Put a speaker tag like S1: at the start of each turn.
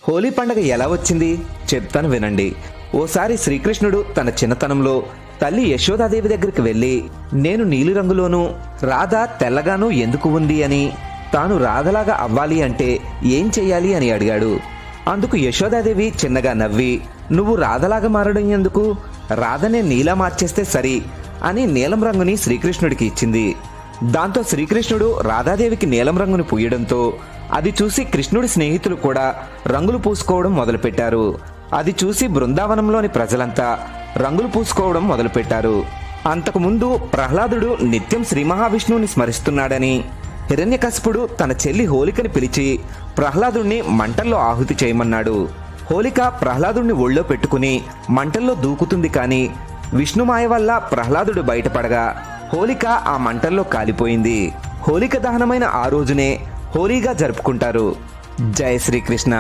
S1: హోలీ పండగ ఎలా వచ్చింది చెప్తాను వినండి. ఓసారి శ్రీకృష్ణుడు తన చిన్నతనంలో తల్లి యశోదాదేవి దగ్గరికి వెళ్లి, నేను నీలిరంగులోనూ రాధ తెల్లగానూ ఎందుకు ఉంది అని, తాను రాధలాగా అవ్వాలి అంటే ఏం చెయ్యాలి అని అడిగాడు. అందుకు యశోదాదేవి చిన్నగా నవ్వి, నువ్వు రాధలాగా మారడం ఎందుకు, రాధనే నీలా మార్చేస్తే సరి అని నీలం రంగుని శ్రీకృష్ణుడికి ఇచ్చింది. దాంతో శ్రీకృష్ణుడు రాధాదేవికి నీలం రంగుని పూయడంతో అది చూసి కృష్ణుడి స్నేహితులు కూడా రంగులు పూసుకోవడం మొదలుపెట్టారు. అది చూసి బృందావనంలోని ప్రజలంతా రంగులు పూసుకోవడం మొదలుపెట్టారు. అంతకుముందు ప్రహ్లాదుడు నిత్యం శ్రీ మహావిష్ణువుని స్మరిస్తున్నాడని హిరణ్యకశిపుడు తన చెల్లి హోలికని పిలిచి ప్రహ్లాదుణ్ణి మంటల్లో ఆహుతి చేయమన్నాడు. హోలిక ప్రహ్లాదుణ్ణి ఒళ్ళో పెట్టుకుని మంటల్లో దూకుతుంది. కానీ విష్ణుమాయ వల్ల ప్రహ్లాదుడు బయటపడగా హోలిక ఆ మంటల్లో కాలిపోయింది. హోలిక దహనమైన ఆ రోజునే హోలీగా జరుపుకుంటారు. జై శ్రీకృష్ణ.